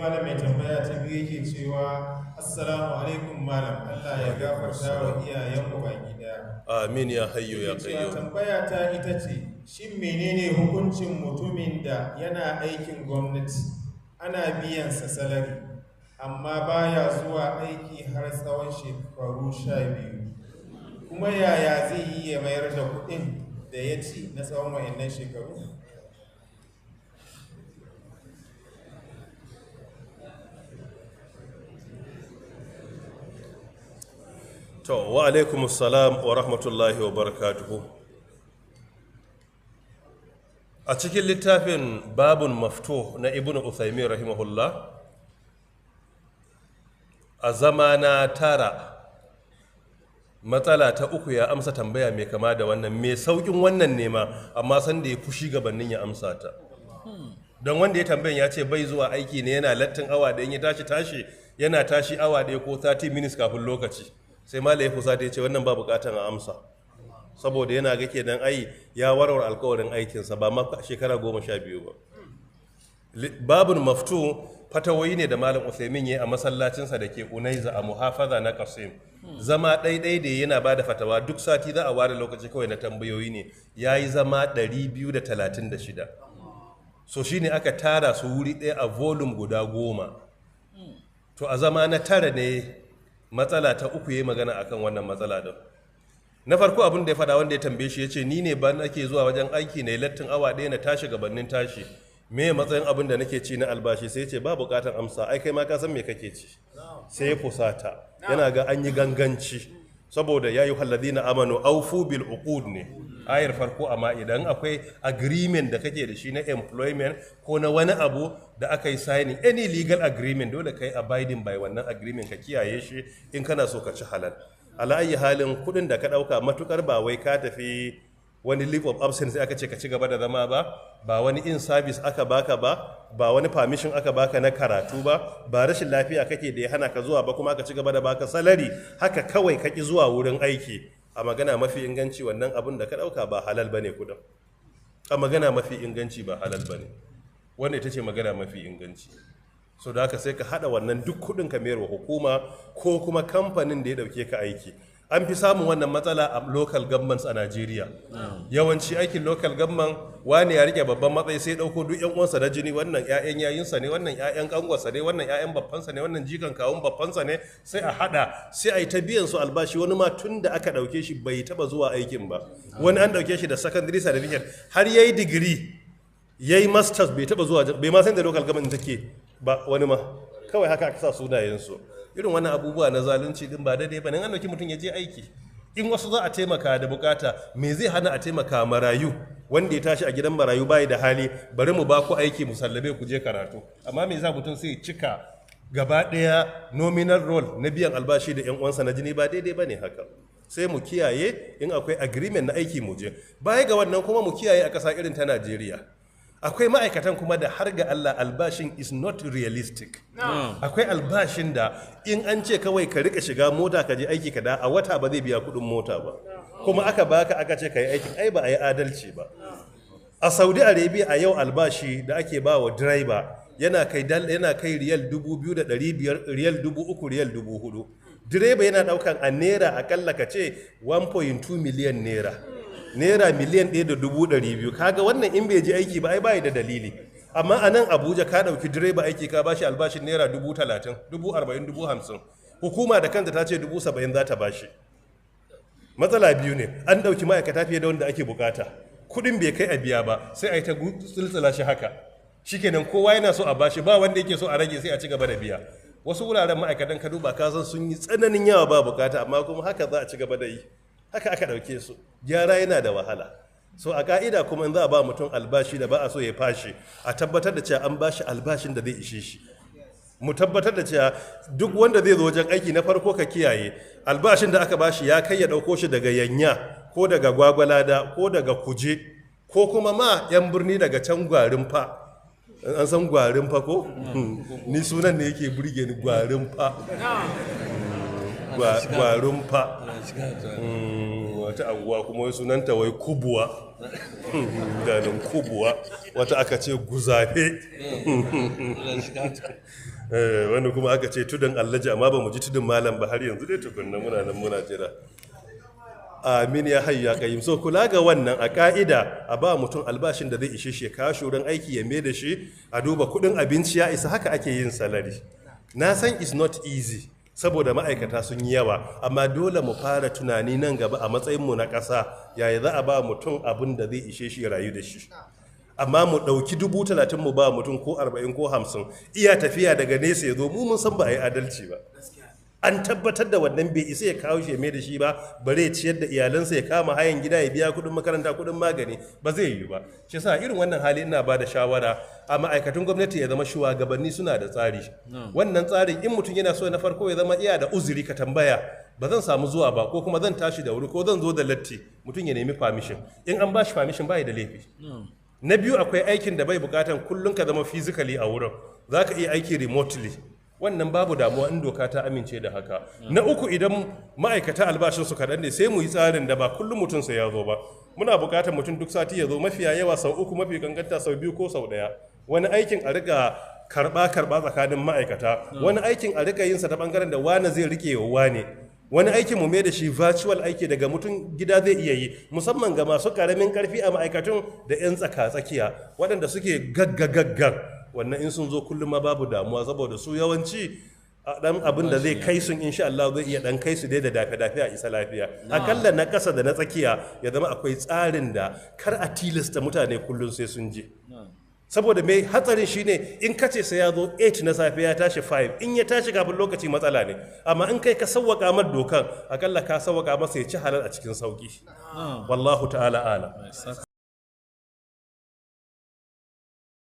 Malam mai tambaya ta biyu yake cewa assalamu alaikum malam, Allah ya gafarta wa iyayenmu baki daya. Amin ya hayyu ya Cewa qayyum. tambaya ta ita ce, shin menene hukuncin mutumin da yana aikin gwamnati ana biyansa salari amma baya zuwa aiki har tsawon shekaru 12, kuma yaya zai yi ya mayar da kuɗin da ya ci na tsawon wa'annan shekaru? To, wa alaikum salam wa rahmatullahi wa barakatuhu. A cikin littafin babun mafto na Ibn Uthaymin rahimahullah, a zama na tara, matsala ta uku ya amsa tambaya mai kama da wannan, mai saukin wannan nema, amma san da ya fushi gabanin ya amsa ta. Don wanda ya tambayin ya ce bai zuwa aiki ne yana lattin awa ɗaya, ya tashi yana tashi awa ɗaya ko 30 minutes kafin lokaci. Sai mala ya fusa ta ya ce wannan ba bukatan a amsa, saboda yana ga kenan ya warware alkawarin aikinsa ba ma shekara 12 ba. Babun maftu fatawoyi ne da malam Uthaymin ya a masallacinsa da ke Unaiza a muhafaza na Qasim. Zama ɗaiɗai da yana ba da fatawa duk sati za a ware lokaci kawai na tambayoyi ne, ya yi zama 236. So shi ne aka tara su wuri ɗaya a volume guda 10. To a zama na tara ne matsala ta uku ya magana akan wannan matsala din. Na farko abin da ya faɗa wanda ya tambaye shi ya ce ni ne ba nake zuwa wajen aiki na lattin awa ɗaya na tashi gabanin tashi, me matsayin abin da nake ci na albashi? Sai ya ce ba buƙatar amsa, ai kai ma ka san me kake ci. Sai ya fusata, yana ga an yi ganganci, saboda ya yi halladina amanu aufu bil uqud ne ayar farko. Amma idan akwai agreement da kake da shi na employment ko na wani abu da aka yi signing, any legal agreement, dole kai abiding by wannan agreement, ka kiyaye shi in kana so ka ci halal. Ala ayi halin kudin da ka dauka, matukar ba wai ka tafi wani leave of absence aka ce ka ci gaba da zama ba wani in service aka baka ba wani permission aka baka na karatu ba rashin lafiya kake da ya hana ka zuwa ba kuma aka ci gaba da baka salary haka kawai ka ki zuwa wurin aiki, a magana mafi inganci wannan abun da ka dauka ba halal bane kudin. A magana mafi inganci ba halal bane, wanda ita ce magana mafi inganci. So da haka sai ka hada wannan duk kudin ka mayar wa hukuma ko kuma kamfanin da ya dauke ka aiki. An fi samun wannan matsala a local governments a Najeriya. Yawanci aikin local government wani ya rike babban matsayi sai dauko duk yan uwansa na jini, wannan ƴaƴan yayinsa ne, wannan ƴaƴan kanwarsa ne, wannan ƴaƴan babbansa ne, wannan jikan kawun babbansa ne, sai a hada sai a yi ta biyan su albashi. Wani ma tun da aka dauke shi bai taba zuwa aikin ba, wani an dauke shi da secondary certificate har yayi degree yayi masters bai taba zuwa, bai ma san da local government take ba. Wani ma kawai haka aka sa sunayen su. Irin wannan abubuwa na zalunci din ba daidai ba ne. An dauki mutum ya je aiki, in wasu za a taimaka da bukata, me zai hana a taimaka marayu wanda ya tashi a gidan marayu bai da hali, bari mu ba ku aiki mu sallabe ku je karatu. Amma me za mutum sai cika gaba daya nominal role na biyan albashi da yan uwansa na jini? Ba daidai bane haka. Sai mu kiyaye, in akwai agreement na aiki mu je. Baya ga wannan kuma mu kiyaye a ƙasa irin ta Najeriya akwai ma'aikatan kuma da har ga Allah albashin is not realistic. Akwai albashin da in an ce kawai ka rika shiga mota ka je aiki ka da a wata ba zai biya kudin mota ba, kuma aka baka aka ce ka yi aikin, ai ba a yi adalci ba. A Saudi Arabia a yau albashi da ake ba wa direba yana kai riyal 2,500, riyal 3,000, riyal 4,000. Direba yana daukan a naira akalla ka ce 1.2 miliyan naira miliyan 1,200,000. Kaga wannan in bai je aiki ba ai bai da dalili. Amma a nan Abuja ka dauki direba aiki ka bashi albashin naira 30,000, 40,000, 50,000. Hukuma da kanta ta ce 70,000 za ta bashi. Matsala biyu ne, an dauki ma'aikata fiye da wanda ake bukata, kudin bai kai a biya ba, sai a yi ta tsiltsila shi haka. Shikenan kowa yana so a bashi, ba wanda yake so a rage, sai a ci gaba da biya. Wasu wuraren ma'aikatan ka duba ka san sun yi tsananin yawa ba bukata, amma kuma haka za a ci gaba da yi. Haka aka ɗauke su. Gyara yana da wahala. So a ka'ida kuma in za a ba mutum albashi da ba a so ya fashi, a tabbatar da cewa an bashi albashin da zai ishe shi. Mu tabbatar da cewa duk wanda zai zo wajen aiki, na farko ka kiyaye albashin da aka bashi ya kai ya ɗauko shi daga Yanya ko daga Gwagwalada ko daga Kuje ko kuma ma 'yan birni daga can Gwarinfa. An san Gwarinfa ko? Ni sunan ne yake burge ni, Gwarinfa. Gwarinfa. Wata abuwa kuma wai sunanta wai Kubuwa. ganin kubuwa wata aka ce guzafe wani kuma aka ce tudun allaji amma ba mu ji tudun malam ba har yanzu dai tukunna muna nan muna jira. Amin ya hayyu ya qayyim. So kula ga wannan a ka'ida a ba mutum albashin da zai ishe shi ya kawo wurin aiki ya mai da shi a duba kudin abinci ya isa, haka ake yin salari. Na san is not easy saboda ma'aikata sun yi yawa, amma dole mu fara tunani nan gaba a matsayin mu na ƙasa yaya za a ba mutum abin da zai ishe shi ya rayu da shi. Amma mu ɗauki 30,000 mu ba mutum ko 40 ko 50 iya tafiya daga nesa ya zo, mu mun san ba a yi adalci ba. An tabbatar da wannan bai isa ya kawo shi mai da shi ba, bare ya ciyar da iyalansa, ya kama hayan gida, ya biya kuɗin makaranta, kuɗin magani, ba zai yi ba. Shi yasa irin wannan hali ina ba da shawara a ma'aikatun gwamnati ya zama shugabanni suna da tsari. Wannan tsarin in mutum yana so na farko ya zama iya da uzuri, ka tambaya ba zan samu zuwa ba ko kuma zan tashi da wuri ko zan zo da latti, mutum ya nemi permission. In an ba shi permission ba da laifi. Na biyu akwai aikin da bai bukatan kullum ka zama physically a wurin, za ka iya aiki remotely, wannan babu damuwa in doka ta amince da haka. Na uku, idan ma'aikata albashin su kaɗan ne sai mu yi tsarin da ba kullum mutum sai ya zo ba, muna bukatar mutum duk sati ya zo, mafiya yawa sau 3, mafi kankanta sau 2 ko sau 1. Wani aikin a riga karba tsakanin ma'aikata, wani aikin a riga yinsa ta bangaren da wani zai rike wa ne, wani aikin mu mai da shi virtual aiki daga mutum gida zai iya yi, musamman ga masu karamin karfi a ma'aikatun da 'yan tsaka-tsakiya waɗanda suke gaggar wannan in sun zo kullum ma babu damuwa, saboda su yawanci dan abin da zai kai sun insha Allah zai iya dan kai su dai da dafe-dafe a isa lafiya. Akalla na ƙasa da na tsakiya ya zama akwai tsarin da kar a tilasta mutane kullum sai sun je. Saboda mai hatsarin shine in kace sai ya zo 8 na safe ya tashi 5, in ya tashi kafin lokaci matsala ne, amma in kai ka sawwaka mar dokan akalla ka sawwaka masa ya ci halal a cikin sauki. Wallahu ta'ala ala.